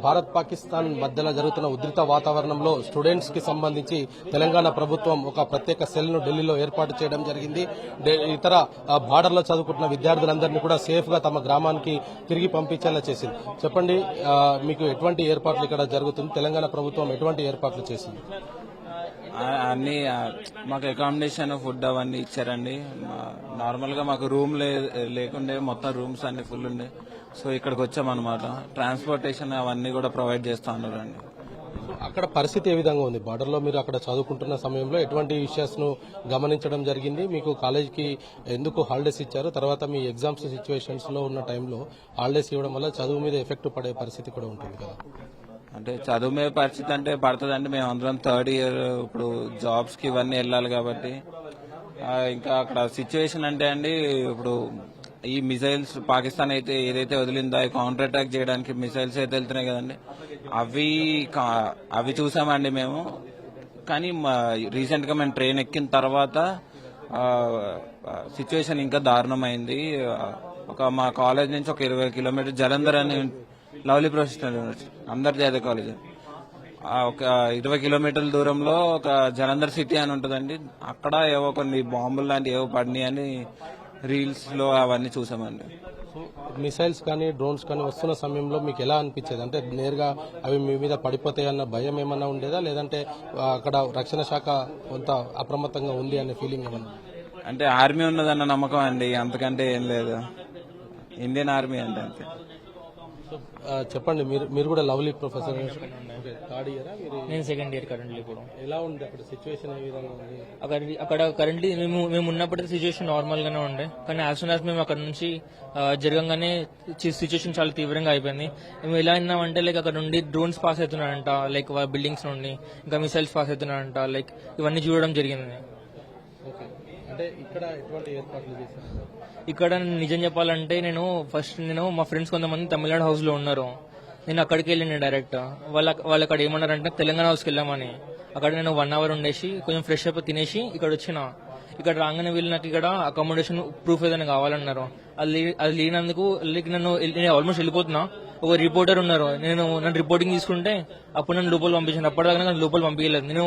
భారత్ పాకిస్తాన్ మధ్యలో జరుగుతున్న ఉద్రిక్త వాతావరణంలో స్టూడెంట్స్ కి సంబంధించి తెలంగాణ ప్రభుత్వం ఒక ప్రత్యేక సెల్ ను ఢిల్లీలో ఏర్పాటు చేయడం జరిగింది. ఇతర బార్డర్లో చదువుకుంటున్న విద్యార్థులందరినీ కూడా సేఫ్ గా తమ గ్రామానికి తిరిగి పంపించేలా చేసింది. చెప్పండి, మీకు ఎటువంటి ఏర్పాట్లు ఇక్కడ జరుగుతుంది? తెలంగాణ ప్రభుత్వం ఎటువంటి ఏర్పాట్లు చేసింది? అన్ని మాకు అకామిడేషన్ ఫుడ్ అవన్నీ ఇచ్చారండి. నార్మల్ గా మాకు రూమ్ లేకుండే, మొత్తం రూమ్స్ అన్ని ఫుల్ ఉండే. సో ఇక్కడికి వచ్చామన్నమాట. ట్రాన్స్పోర్టేషన్ అవన్నీ కూడా ప్రొవైడ్ చేస్తా ఉన్నారండి. అక్కడ పరిస్థితి ఏ విధంగా ఉంది? బార్డర్ లో మీరు అక్కడ చదువుకుంటున్న సమయంలో ఎటువంటి ఇష్యూస్ ను గమనించడం జరిగింది? మీకు కాలేజీకి ఎందుకు హాలిడేస్ ఇచ్చారు? తర్వాత మీ ఎగ్జామ్స్ సిచ్యువేషన్స్ లో ఉన్న టైంలో హాలిడేస్ ఇవ్వడం వల్ల చదువు మీద ఎఫెక్ట్ పడే పరిస్థితి కూడా ఉంటుంది కదా? అంటే చదువు మీద పరిస్థితి అంటే పడుతుందండి. మేము అందరం థర్డ్ ఇయర్ ఇప్పుడు జాబ్స్ కి ఇవన్నీ వెళ్ళాలి కాబట్టి. ఇంకా అక్కడ సిచ్యువేషన్ అంటే అండి, ఇప్పుడు ఈ మిసైల్స్ పాకిస్తాన్ అయితే ఏదైతే వదిలిందో అవి కౌంటర్ అటాక్ చేయడానికి మిసైల్స్ అయితే వెళ్తున్నాయి కదండి, అవి చూసామండి మేము. కానీ రీసెంట్ గా మేము ట్రైన్ ఎక్కిన తర్వాత సిచ్యువేషన్ ఇంకా దారుణమైంది. మా కాలేజ్ నుంచి ఒక 20 కిలోమీటర్ జలంధర్ అని లవ్లీ ప్రొఫెషనల్ యూనివర్సిటీ, అంతర్జాతీయ కాలేజ్, ఒక 20 కిలోమీటర్ల దూరంలో ఒక జలంధర్ సిటీ అని ఉంటుందండి. అక్కడ ఏవో కొన్ని బాంబులు లాంటి ఏవో పడినాయి అని రీల్స్ లో అవన్నీ చూసామండి. మిసైల్స్ కానీ డ్రోన్స్ కానీ వస్తున్న సమయంలో మీకు ఎలా అనిపించేది? అంటే నేరుగా అవి మీ మీద పడిపోతాయన్న భయం ఏమన్నా ఉండేదా, లేదంటే అక్కడ రక్షణ శాఖ కొంత అప్రమత్తంగా ఉంది అనే ఫీలింగ్ ఏమన్నా? అంటే ఆర్మీ ఉన్నదన్న నమ్మకం అండి, అంతకంటే ఏం లేదు. ఇండియన్ ఆర్మీ అంటే అంతే. చెప్పండి, మీరు కూడా లవ్లీ ప్రొఫెసర్ థర్డ్ ఇయర్? నేను సెకండ్ ఇయర్ కరెంట్లీ. ఇప్పుడు ఎలా ఉంది అక్కడ సిచ్యువేషన్? ఏ విధంగా ఉంది అక్కడ కరెంట్లీ? మేము ఉన్నప్పటికీ సిచ్యువేషన్ నార్మల్ గానే ఉండే, కానీ యాజ్ సూన్ యాజ్ మేము అక్కడ నుంచి జరగంగానే సిచ్యువేషన్ చాలా తీవ్రంగా అయిపోయింది. మేము ఎలా అయినామంటే లైక్ అక్కడ నుండి డ్రోన్స్ పాస్ అవుతున్నాడంట, లైక్ బిల్డింగ్స్ నుండి ఇంకా మిసైల్స్ పాస్ అవుతున్నాడంట, లైక్ ఇవన్నీ చూడడం జరిగింది. అంటే ఇక్కడ ఎటువంటి ఏర్పాట్లు చేశారు? ఇక్కడ నిజం చెప్పాలంటే నేను మా ఫ్రెండ్స్ కొంతమంది తమిళనాడు హౌస్ లో ఉన్నారు. నేను అక్కడికి వెళ్ళిన డైరెక్ట్. వాళ్ళు అక్కడ ఏమన్నారంటే తెలంగాణ హౌస్కి వెళ్ళామని. అక్కడ నేను 1 అవర్ ఉండేసి కొంచెం ఫ్రెష్ అప్ తినేసి ఇక్కడ వచ్చిన. ఇక్కడ రాగానే వీళ్ళు నాకు ఇక్కడ అకామిడేషన్ ప్రూఫ్ ఏదైనా కావాలన్నారు. అది లేనందుకు నేను ఆల్మోస్ట్ వెళ్ళిపోతున్నా. ఒక రిపోర్టర్ ఉన్నారు, నన్ను రిపోర్టింగ్ తీసుకుంటే అప్పుడు నన్ను లోపల పంపించాను. అప్పటిదాకా నన్ను లోపల పంపించలేదు. నేను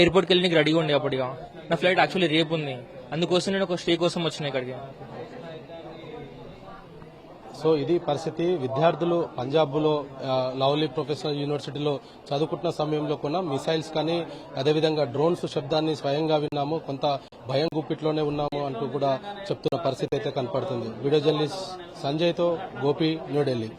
ఎయిర్పోర్ట్కి వెళ్ళి నీకు రెడీగా ఉండే. అప్పటిగా నా ఫ్లైట్ యాక్చువల్లీ రేపు ఉంది, అందుకోసం నేను ఒక స్టే కోసం వచ్చిన ఇక్కడికి. సో ఇది పరిస్థితి. విద్యార్థులు పంజాబ్ లో లవ్లీ ప్రొఫెషనల్ యూనివర్సిటీలో చదువుకుంటున్న సమయంలో కూడా మిసైల్స్ కానీ అదేవిధంగా డ్రోన్స్ శబ్దాన్ని స్వయంగా విన్నాము, కొంత భయం గుప్పిట్లోనే ఉన్నాము అంటూ కూడా చెప్తున్న పరిస్థితి అయితే కనపడుతుంది. వీడియో జర్నలిస్ట్ సంజయ్తో గోపి, న్యూఢిల్లీ.